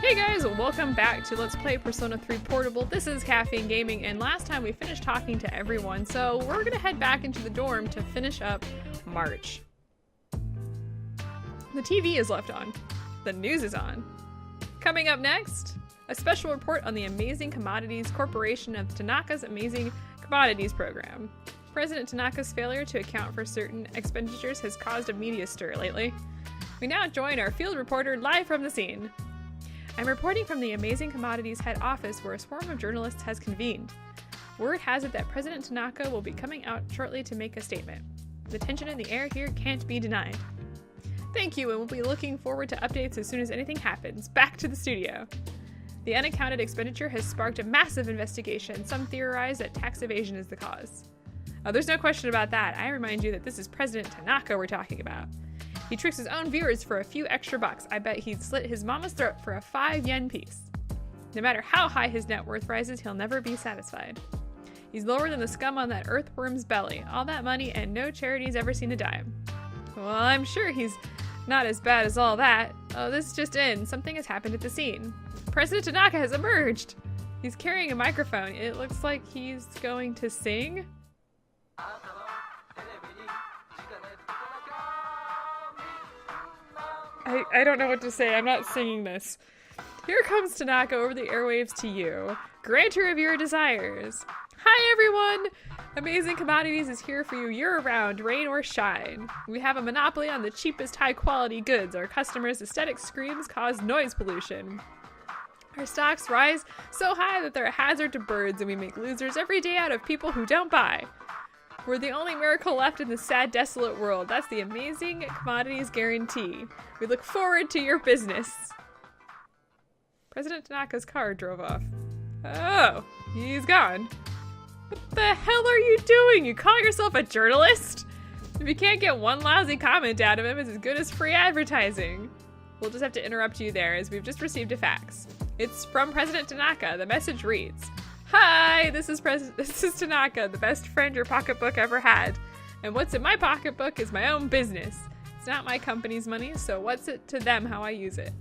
Hey guys, welcome back to Let's Play Persona 3 Portable. This is KaffeineGaming, and last time we finished talking to everyone, so we're gonna head back into the dorm to finish up March. The TV is left on. The news is on. Coming up next, a special report on the Amazing Commodities Corporation of Tanaka's Amazing Commodities Program. President Tanaka's failure to account for certain expenditures has caused a media stir lately. We now join our field reporter live from the scene. I'm reporting from the Amazing Commodities head office where a swarm of journalists has convened. Word has it that President Tanaka will be coming out shortly to make a statement. The tension in the air here can't be denied. Thank you, and we'll be looking forward to updates as soon as anything happens. Back to the studio. The unaccounted expenditure has sparked a massive investigation. Some theorize that tax evasion is the cause. Oh, there's no question about that. I remind you that this is President Tanaka we're talking about. He tricks his own viewers for a few extra bucks. I bet he'd slit his mama's throat for a 5 yen piece. No matter how high his net worth rises, he'll never be satisfied. He's lower than the scum on that earthworm's belly. All that money and no charity's ever seen a dime. Well, I'm sure he's not as bad as all that. Oh, this just in. Something has happened at the scene. President Tanaka has emerged. He's carrying a microphone. It looks like he's going to sing. I don't know what to say. I'm not singing this. Here comes Tanaka over the airwaves to you. Granter of your desires. Hi everyone! Amazing Commodities is here for you year-round, rain or shine. We have a monopoly on the cheapest high-quality goods. Our customers' aesthetic screams cause noise pollution. Our stocks rise so high that they're a hazard to birds, and we make losers every day out of people who don't buy. We're the only miracle left in this sad, desolate world. That's the Amazing Commodities guarantee. We look forward to your business. President Tanaka's car drove off. Oh, he's gone. What the hell are you doing? You call yourself a journalist? If you can't get one lousy comment out of him, it's as good as free advertising. We'll just have to interrupt you there as we've just received a fax. It's from President Tanaka. The message reads, "Hi, this is Tanaka, the best friend your pocketbook ever had. And what's in my pocketbook is my own business. It's not my company's money, so what's it to them how I use it?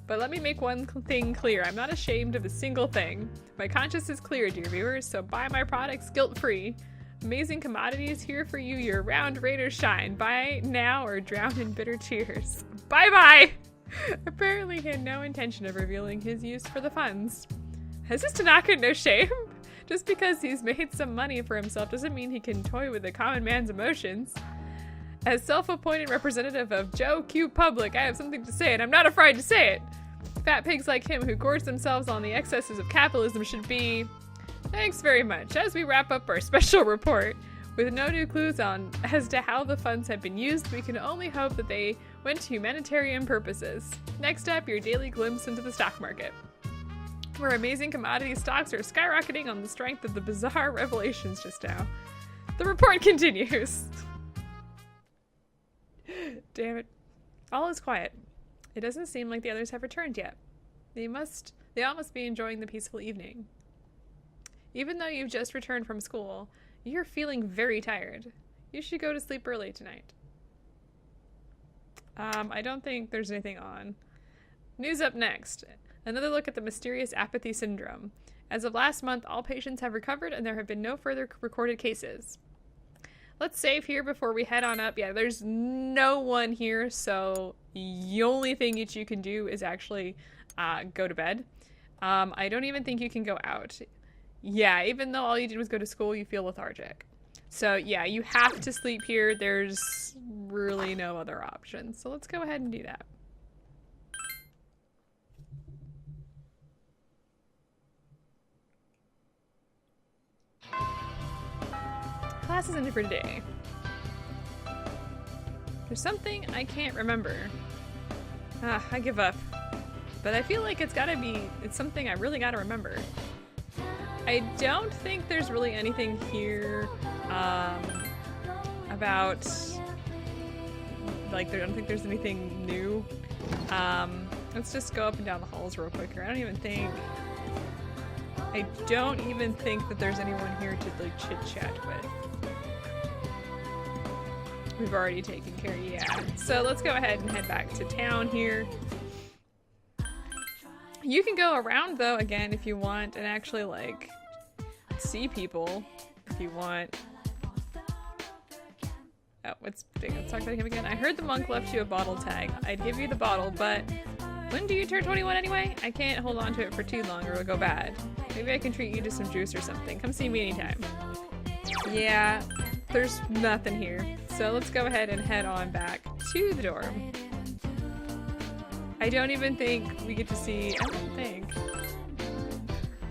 But let me make one thing clear. I'm not ashamed of a single thing. My conscience is clear, dear viewers, so buy my products guilt-free. Amazing Commodities here for you year-round, rain or shine. Buy now or drown in bitter tears. Bye-bye!" Apparently he had no intention of revealing his use for the funds. Has this Tanaka no shame? Just because he's made some money for himself doesn't mean he can toy with the common man's emotions. As self-appointed representative of Joe Q Public, I have something to say, and I'm not afraid to say it. Fat pigs like him who gorge themselves on the excesses of capitalism should be... Thanks very much. As we wrap up our special report, with no new clues as to how the funds have been used, we can only hope that they went to humanitarian purposes. Next up, your daily glimpse into the stock market, where Amazing Commodity stocks are skyrocketing on the strength of the bizarre revelations just now. The report continues. Damn it. All is quiet. It doesn't seem like the others have returned yet. They all must be enjoying the peaceful evening. Even though you've just returned from school, you're feeling very tired. You should go to sleep early tonight. I don't think there's anything on. News up next. Another look at the mysterious apathy syndrome. As of last month, all patients have recovered and there have been no further recorded cases. Let's save here before we head on up. Yeah, there's no one here, so the only thing that you can do is actually go to bed. I don't even think you can go out. Yeah, even though all you did was go to school, you feel lethargic. So yeah, you have to sleep here. There's really no other option. So let's go ahead and do that. Class is ended for today. There's something I can't remember. I give up. But I feel like it's something I really gotta remember. I don't think there's really anything here about, like, I don't think there's anything new. Let's just go up and down the halls real quick here. I don't even think that there's anyone here to, like, chit-chat with. We've already taken care of, yeah. So let's go ahead and head back to town here. You can go around though again if you want and actually like see people if you want. Oh, let's talk about him again. I heard the monk left you a bottle tag. I'd give you the bottle, but when do you turn 21 anyway? I can't hold on to it for too long or it'll go bad. Maybe I can treat you to some juice or something. Come see me anytime. Yeah, there's nothing here. So let's go ahead and head on back to the dorm. I don't even think we get to see, I don't think.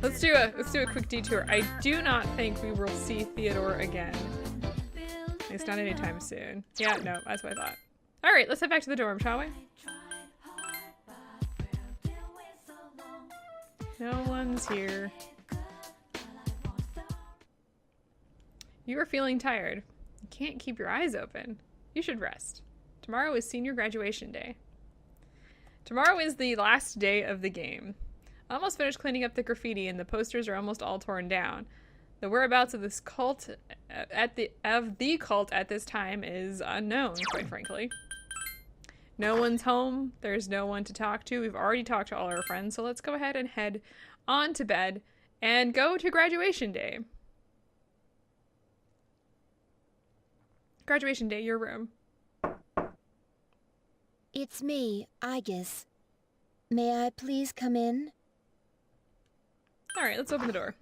Let's do a quick detour. I do not think we will see Theodore again. It's not anytime soon. Yeah, no, that's what I thought. All right, let's head back to the dorm, shall we? No one's here. You are feeling tired. You can't keep your eyes open. You should rest. Tomorrow is senior graduation day. Tomorrow is the last day of the game. I almost finished cleaning up the graffiti and the posters are almost all torn down. The whereabouts of this cult at this time is unknown, quite frankly. No one's home. There's no one to talk to. We've already talked to all our friends, so let's go ahead and head on to bed and go to graduation day. Graduation day, your room. It's me, Aigis. May I please come in? All right, let's open the door.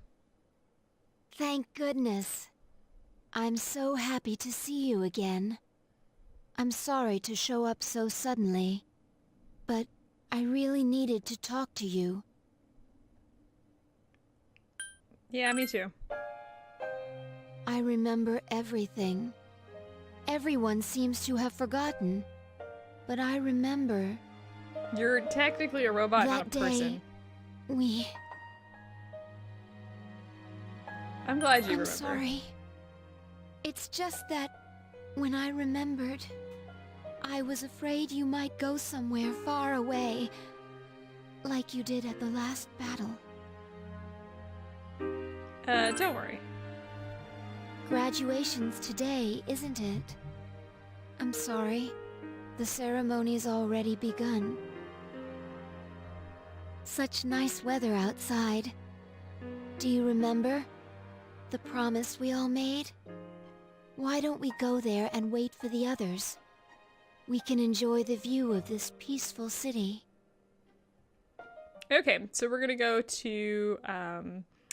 Thank goodness. I'm so happy to see you again. I'm sorry to show up so suddenly, but I really needed to talk to you. Yeah, me too. I remember everything. Everyone seems to have forgotten, but I remember. You're technically a robot, not a person. I'm glad you remember. I'm sorry. It's just that when I remembered, I was afraid you might go somewhere far away, like you did at the last battle. Don't worry. Graduation's today, isn't it? I'm sorry. The ceremony's already begun. Such nice weather outside. Do you remember? The promise we all made? Why don't we go there and wait for the others? We can enjoy the view of this peaceful city. Okay, so we're gonna go to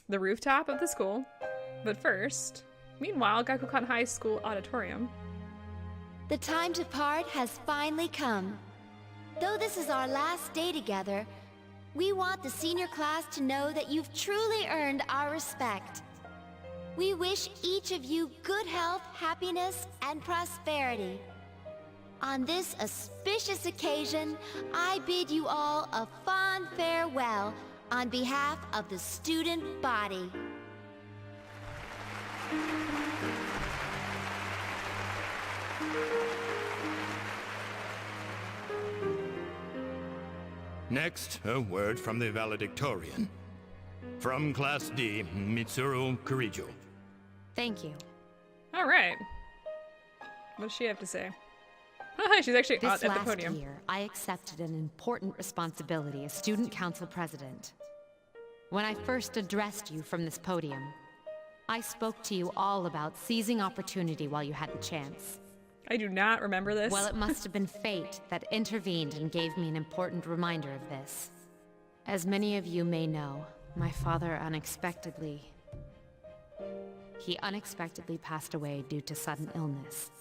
the rooftop of the school. But first, meanwhile, Gakukan High School auditorium. The time to part has finally come. Though this is our last day together, we want the senior class to know that you've truly earned our respect. We wish each of you good health, happiness, and prosperity. On this auspicious occasion, I bid you all a fond farewell on behalf of the student body. Next, a word from the valedictorian. From Class D, Mitsuru Kurijo. Thank you. All right. What does she have to say? She's actually at the podium. This last year, I accepted an important responsibility as student council president. When I first addressed you from this podium, I spoke to you all about seizing opportunity while you had the chance. I do not remember this. Well, it must have been fate that intervened and gave me an important reminder of this. As many of you may know, my father unexpectedly passed away due to sudden illness.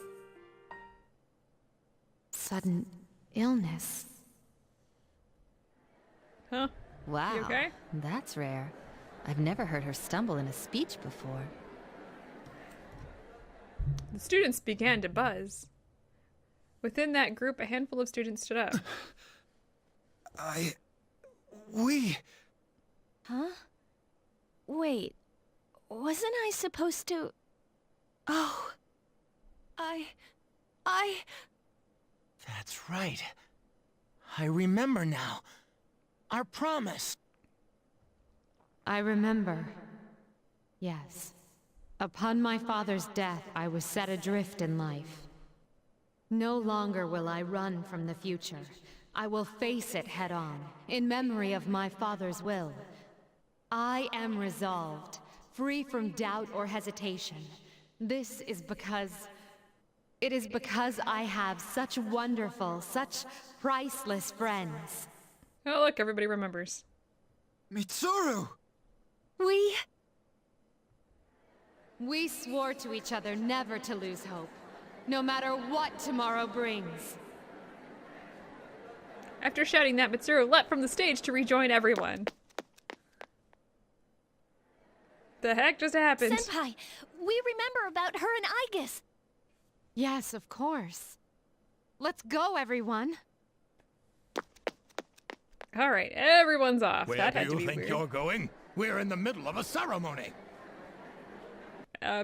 Sudden illness? Huh? Wow, You okay? that's rare. I've never heard her stumble in a speech before. The students began to buzz. Within that group, a handful of students stood up. We... Huh? Wait, wasn't I supposed to... Oh... That's right. I remember now. Our promise. I remember. Yes. Upon my father's death, I was set adrift in life. No longer will I run from the future. I will face it head on, in memory of my father's will. I am resolved, free from doubt or hesitation. This is because... It is because I have such wonderful, such priceless friends. Oh, look, everybody remembers. Mitsuru! We swore to each other never to lose hope, no matter what tomorrow brings. After shouting that, Mitsuru leapt from the stage to rejoin everyone. The heck just happened? Senpai, we remember about her and Aigis. Yes, of course. Let's go, everyone. All right, everyone's off. Where That do had to you be think weird. you're going? We're in the middle of a ceremony.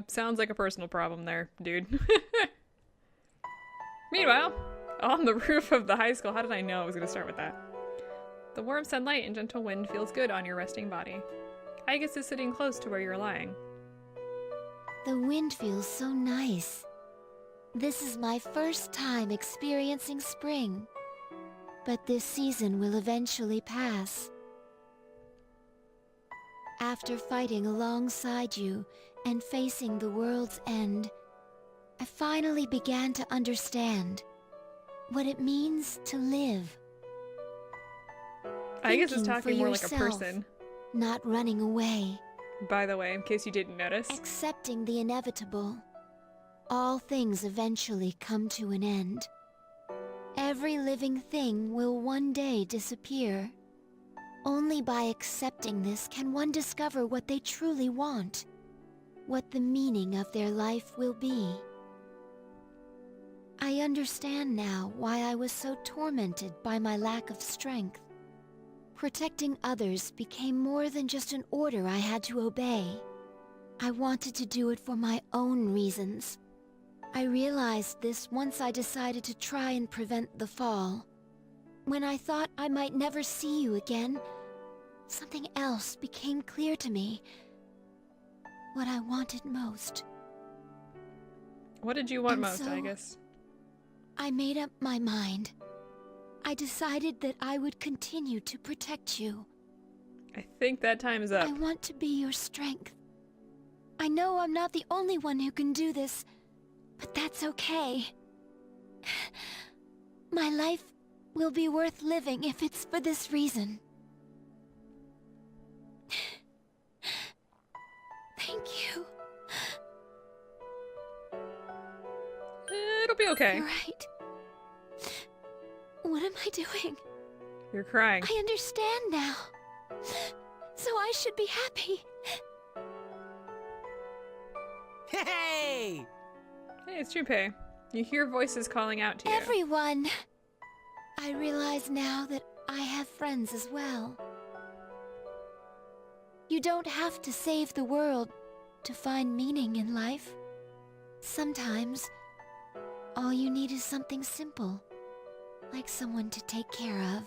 Sounds like a personal problem there, dude. Meanwhile, on the roof of the high school, how did I know I was going to start with that? The warm sunlight and gentle wind feels good on your resting body. Aigis is sitting close to where you're lying. The wind feels so nice. This is my first time experiencing spring. But this season will eventually pass. After fighting alongside you and facing the world's end, I finally began to understand what it means to live. Aigis is Thinking for talking more like a yourself, person, not running away. by the way, in case you didn't notice. Accepting the inevitable. All things eventually come to an end. Every living thing will one day disappear. Only by accepting this can one discover what they truly want, what the meaning of their life will be. I understand now why I was so tormented by my lack of strength. Protecting others became more than just an order I had to obey. I wanted to do it for my own reasons. I realized this once I decided to try and prevent the fall. When I thought I might never see you again, something else became clear to me. What I wanted most. What did you want And most, so- Aigis? I made up my mind. I decided that I would continue to protect you. I think that time is up. I want to be your strength. I know I'm not the only one who can do this, but that's okay. My life will be worth living if it's for this reason. Thank you. It'll be okay. You're right. What am I doing? You're crying. I understand now. So I should be happy. Hey! Hey, it's Junpei. You hear voices calling out to you. Everyone! I realize now that I have friends as well. You don't have to save the world to find meaning in life. Sometimes, all you need is something simple, like someone to take care of.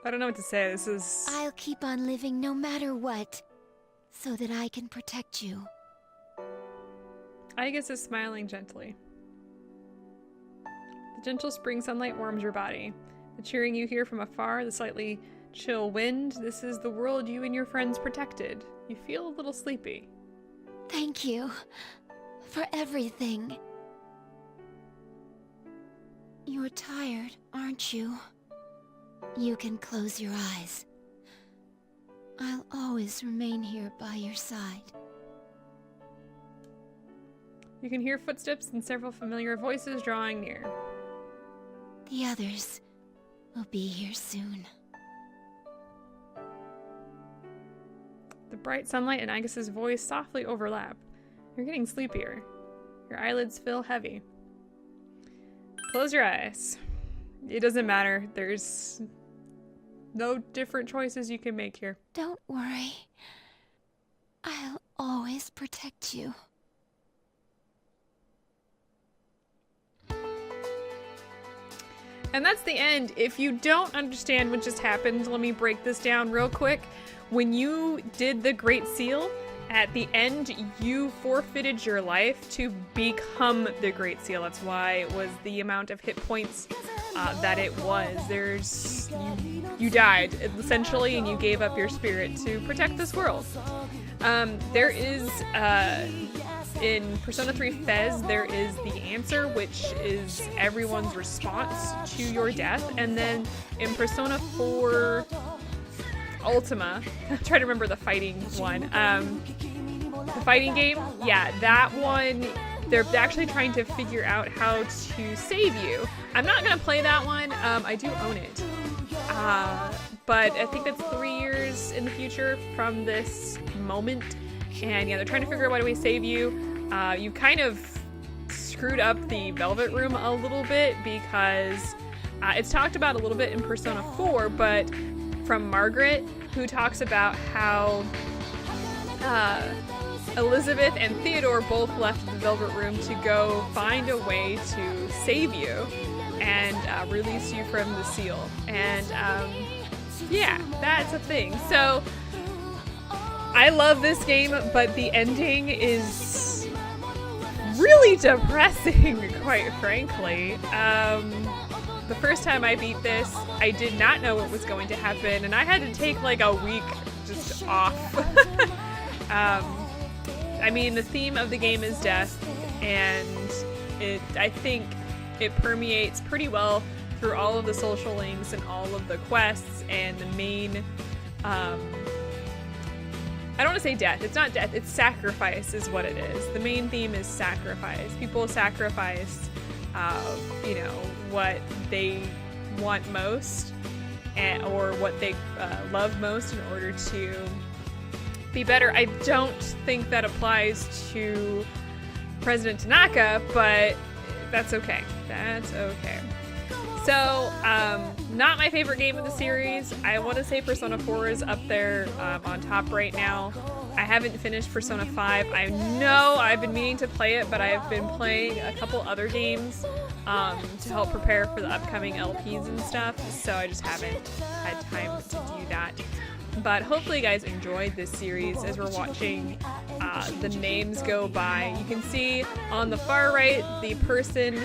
I don't know what to say. This is... I'll keep on living no matter what, so that I can protect you. Aigis is smiling gently. The gentle spring sunlight warms your body. The cheering you hear from afar, the slightly chill wind, this is the world you and your friends protected. You feel a little sleepy. Thank you for everything. You're tired, aren't you? You can close your eyes. I'll always remain here by your side. You can hear footsteps and several familiar voices drawing near. The others will be here soon. The bright sunlight and Aigis' voice softly overlap. You're getting sleepier. Your eyelids feel heavy. Close your eyes. It doesn't matter. There's no different choices you can make here. Don't worry. I'll always protect you. And that's the end. If you don't understand what just happened, let me break this down real quick. When you did the Great Seal, at the end, you forfeited your life to become the Great Seal. That's why it was the amount of hit points that it was. You died, essentially, and you gave up your spirit to protect this world. There is, in Persona 3 Fez, there is the answer, which is everyone's response to your death. And then in Persona 4 Ultima, try to remember the fighting one, the fighting game, yeah, that one, they're actually trying to figure out how to save you. I'm not going to play that one. I do own it. But I think that's 3 years in the future from this moment. And yeah, they're trying to figure out why do we save you. You kind of screwed up the Velvet Room a little bit because it's talked about a little bit in Persona 4, but from Margaret, who talks about how Elizabeth and Theodore both left the Velvet Room to go find a way to save you and release you from the seal. And yeah, that's a thing. So I love this game, but the ending is really depressing, quite frankly. The first time I beat this, I did not know what was going to happen, and I had to take like a week just off. I mean, the theme of the game is death, and I think it permeates pretty well through all of the social links and all of the quests, and the main, I don't want to say death. It's not death. It's sacrifice is what it is. The main theme is sacrifice. People sacrifice, you know, what they want most or what they love most in order to be better. I don't think that applies to President Tanaka, but that's okay. That's okay. So, not my favorite game of the series. I want to say Persona 4 is up there on top right now. I haven't finished Persona 5. I know I've been meaning to play it, but I've been playing a couple other games to help prepare for the upcoming LPs and stuff, so I just haven't had time to do that. But hopefully you guys enjoyed this series as we're watching the names go by. You can see on the far right, the person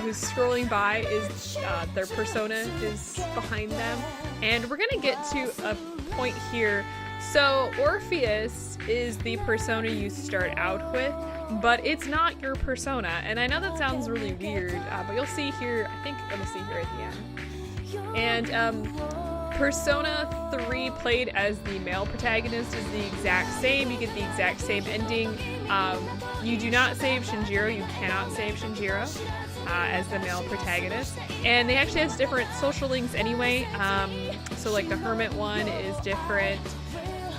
who's scrolling by is their persona is behind them. And we're gonna get to a point here. So Orpheus is the persona you start out with, but it's not your persona. And I know that sounds really weird, but you'll see here, I think you'll see here at the end. And Persona 3 played as the male protagonist is the exact same. You get the exact same ending. You do not save Shinjiro. You cannot save Shinjiro as the male protagonist. And they actually have different social links anyway. So like the hermit one is different.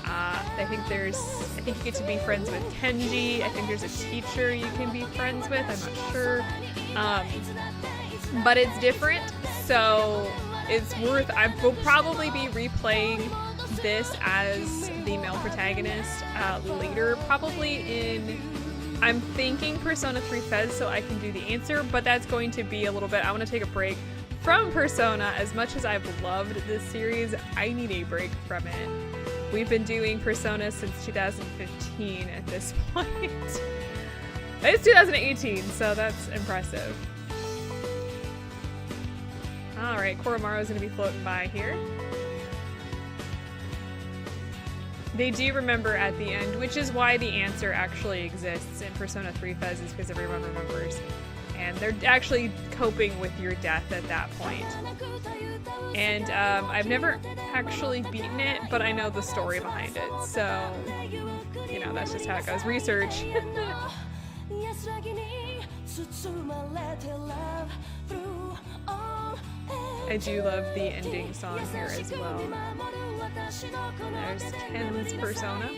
I think you get to be friends with Kenji. I think there's a teacher you can be friends with. I'm not sure. But it's different. So it's worth, I will probably be replaying this as the male protagonist later, probably in, I'm thinking Persona 3 Fez so I can do the answer, but that's going to be a little bit, I want to take a break from Persona. As much as I've loved this series, I need a break from it. We've been doing Persona since 2015 at this point. It's 2018, so that's impressive. Alright, Koromaru's gonna be floating by here. They do remember at the end, which is why the answer actually exists in Persona 3 Fez, is because everyone remembers. And they're actually coping with your death at that point. And I've never actually beaten it, but I know the story behind it. So, you know, that's just how it goes. Research. I do love the ending song here as well. There's Ken's persona.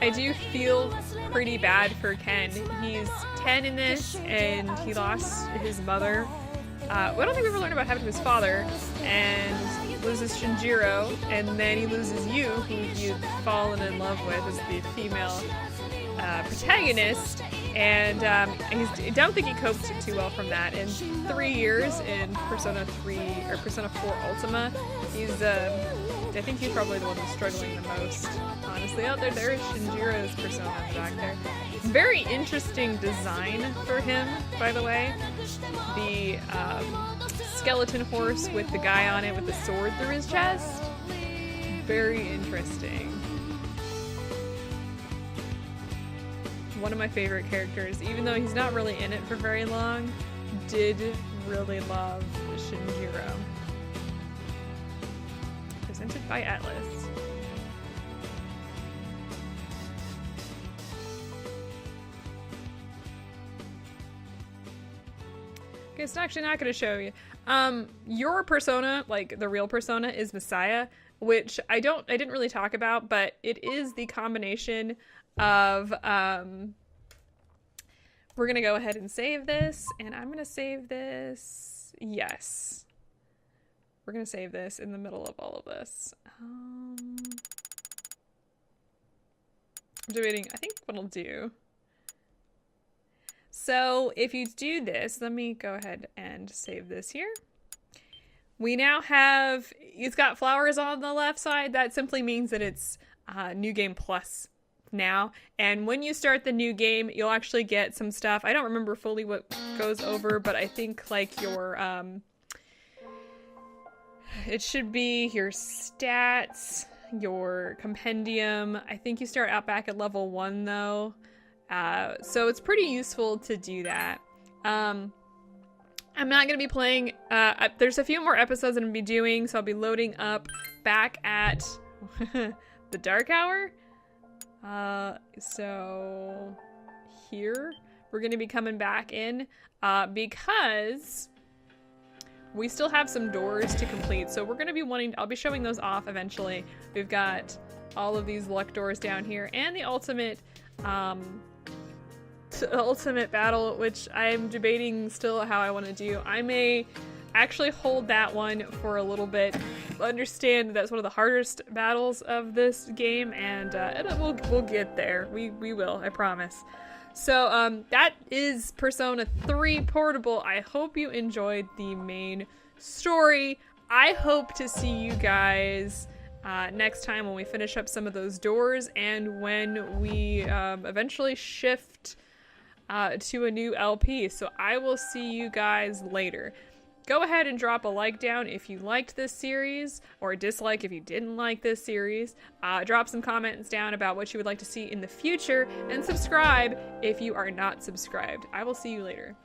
I do feel pretty bad for Ken. He's 10 in this, and he lost his mother. I don't think we ever learned about what happened to his father, and loses Shinjiro, and then he loses you, who you've fallen in love with as the female protagonist, And I don't think he coped too well from that. In 3 years in Persona 3 or Persona 4 Ultima, he's I think he's probably the one who's struggling the most. Honestly, out there is Shinjiro's Persona back there. Very interesting design for him, by the way. The skeleton horse with the guy on it with the sword through his chest. Very interesting. One of my favorite characters, even though he's not really in it for very long, did really love Shinjiro. Presented by Atlus. Okay, it's actually not going to show you. Your persona, like the real persona, is Messiah, which I didn't really talk about, but it is the combination of, we're gonna go ahead and save this, and I'm gonna save this, yes. We're gonna save this in the middle of all of this. I'm debating, I think what I'll do. So if you do this, let me go ahead and save this here. We now have, it's got flowers on the left side. That simply means that it's New Game Plus now. And when you start the new game, you'll actually get some stuff. I don't remember fully what goes over, but I think like your, it should be your stats, your compendium. I think you start out back at level 1 though. So it's pretty useful to do that. I'm not going to be playing, there's a few more episodes I'm going to be doing, so I'll be loading up back at the Dark Hour. So here, we're going to be coming back in, because we still have some doors to complete. So we're going to be I'll be showing those off eventually. We've got all of these luck doors down here and the ultimate battle, which I'm debating still how I want to do. I may actually hold that one for a little bit. Understand that's one of the hardest battles of this game, and we'll get there. We will, I promise. So that is Persona 3 Portable. I hope you enjoyed the main story. I hope to see you guys next time when we finish up some of those doors and when we eventually shift to a new LP. So I will see you guys later. Go ahead and drop a like down if you liked this series, or a dislike if you didn't like this series. Drop some comments down about what you would like to see in the future, and subscribe if you are not subscribed. I will see you later.